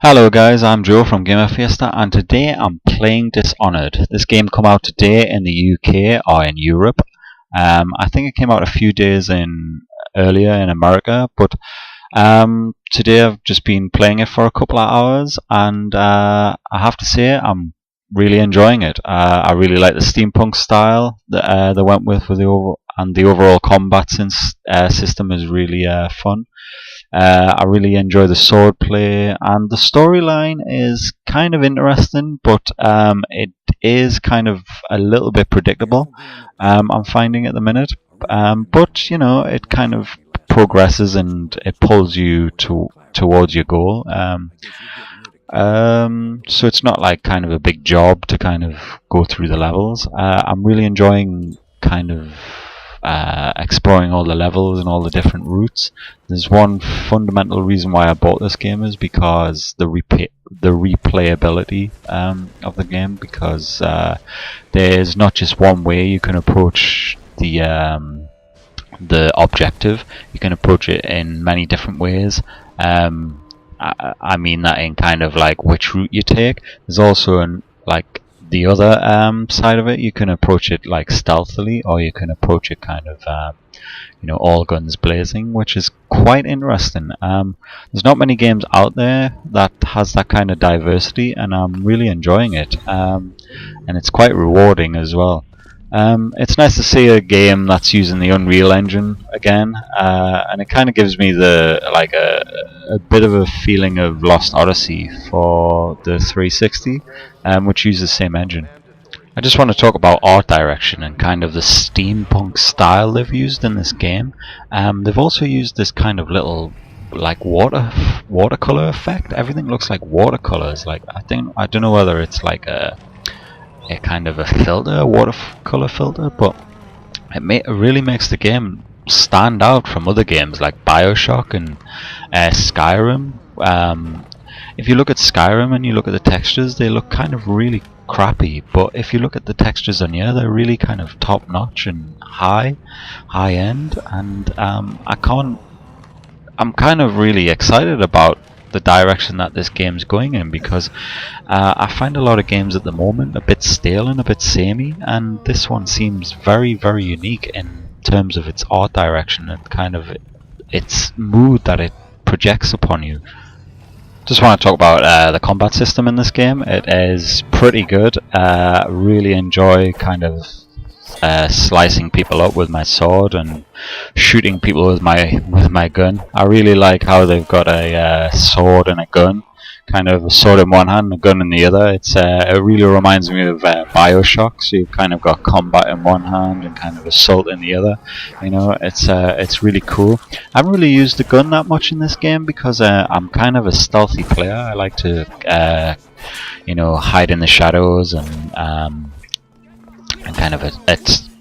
Hello guys, I'm Joe from Gamer Fiesta and today I'm playing Dishonored. This game come out today in the UK or in Europe. I think it came out a few days earlier in America, but today I've just been playing it for a couple of hours and I have to say I'm really enjoying it. I really like the steampunk style that they went with the overall combat system is really fun. I really enjoy the swordplay, and the storyline is kind of interesting, but it is kind of a little bit predictable. I'm finding at the minute, but you know, it kind of progresses and it pulls you towards your goal. So it's not like kind of a big job to kind of go through the levels. I'm really enjoying kind of exploring all the levels and all the different routes. There's one fundamental reason why I bought this game is because the replayability of the game, because there's not just one way you can approach the objective. You can approach it in many different ways. I mean that in kind of like which route you take. There's also like the other side of it. You can approach it like stealthily, or you can approach it kind of all guns blazing, which is quite interesting. There's not many games out there that has that kind of diversity, and I'm really enjoying it. And it's quite rewarding as well. It's nice to see a game that's using the Unreal Engine again, and it kind of gives me a bit of a feeling of Lost Odyssey for the 360, which uses the same engine. I just want to talk about art direction and kind of the steampunk style they've used in this game. They've also used this kind of little like watercolor effect. Everything looks like watercolors. Like I don't know whether it's like a kind of a filter, a watercolor filter, but it really makes the game stand out from other games like Bioshock and Skyrim. If you look at Skyrim and you look at the textures, they look kind of really crappy, but if you look at the textures on here, they're really kind of top notch and high end, and I'm kind of really excited about the direction that this game's going in, because I find a lot of games at the moment a bit stale and a bit samey, and this one seems very, very unique in terms of its art direction and kind of its mood that it projects upon you. Just want to talk about the combat system in this game. It is pretty good. Really enjoy kind of slicing people up with my sword and shooting people with my gun. I really like how they've got a sword and a gun, kind of a sword in one hand and a gun in the other. It really reminds me of Bioshock. So you've kind of got combat in one hand and kind of assault in the other. You know, it's really cool. I haven't really used the gun that much in this game because I'm kind of a stealthy player. I like to hide in the shadows and kind of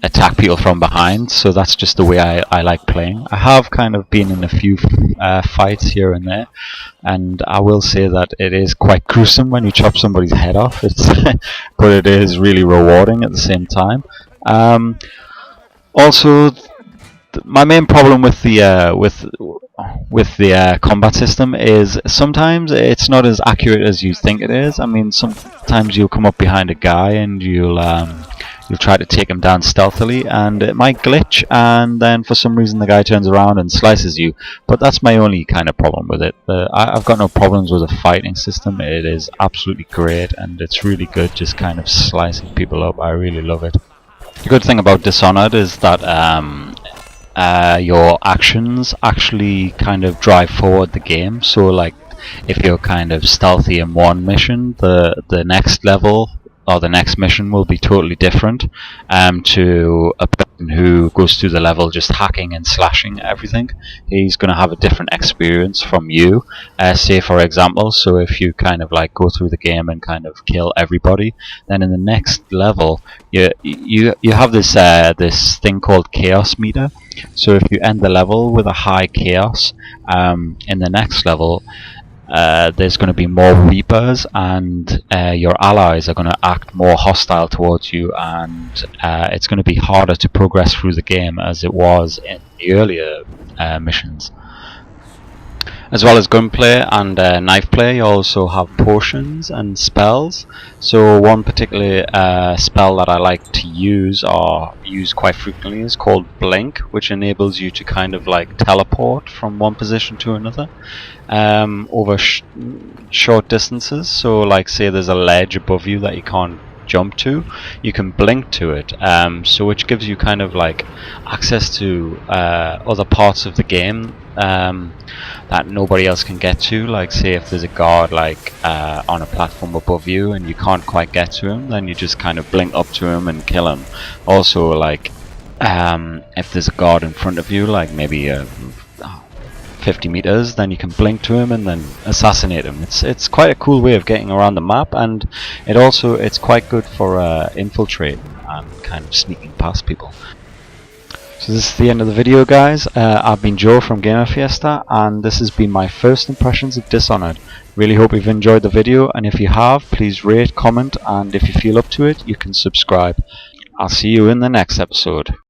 attack people from behind, so that's just the way I like playing. I have kind of been in a few fights here and there, and I will say that it is quite gruesome when you chop somebody's head off. But it is really rewarding at the same time. Also, my main problem with the combat system is sometimes it's not as accurate as you think it is. I mean, sometimes you'll come up behind a guy and you'll try to take him down stealthily, and it might glitch, and then for some reason the guy turns around and slices you. But that's my only kind of problem with it. I've got no problems with the fighting system. It is absolutely great, and it's really good just kind of slicing people up. I really love it. The good thing about Dishonored is that your actions actually kind of drive forward the game. So like, if you're kind of stealthy in one mission, the next level or the next mission will be totally different to a person who goes through the level just hacking and slashing everything. He's going to have a different experience from you. Say for example, so if you kind of like go through the game and kind of kill everybody, then in the next level you have this thing called chaos meter. So if you end the level with a high chaos, in the next level there's going to be more Reapers, and your allies are going to act more hostile towards you, and it's going to be harder to progress through the game as it was in the earlier missions. As well as gunplay and knife play, you also have potions and spells. So one particular spell that I like to use, or use quite frequently, is called Blink, which enables you to kind of like teleport from one position to another over short distances. So like say there's a ledge above you that you can't jump to, you can blink to it, so which gives you kind of like access to other parts of the game that nobody else can get to. Like say if there's a guard like on a platform above you and you can't quite get to him, then you just kind of blink up to him and kill him. Also like if there's a guard in front of you, like maybe 50 meters, then you can blink to him and then assassinate him. It's quite a cool way of getting around the map, and it's quite good for infiltrating and kind of sneaking past people. So this is the end of the video, guys. I've been Joe from Gamer Fiesta, and this has been my first impressions of Dishonored. Really hope you've enjoyed the video, and if you have, please rate, comment, and if you feel up to it, you can subscribe. I'll see you in the next episode.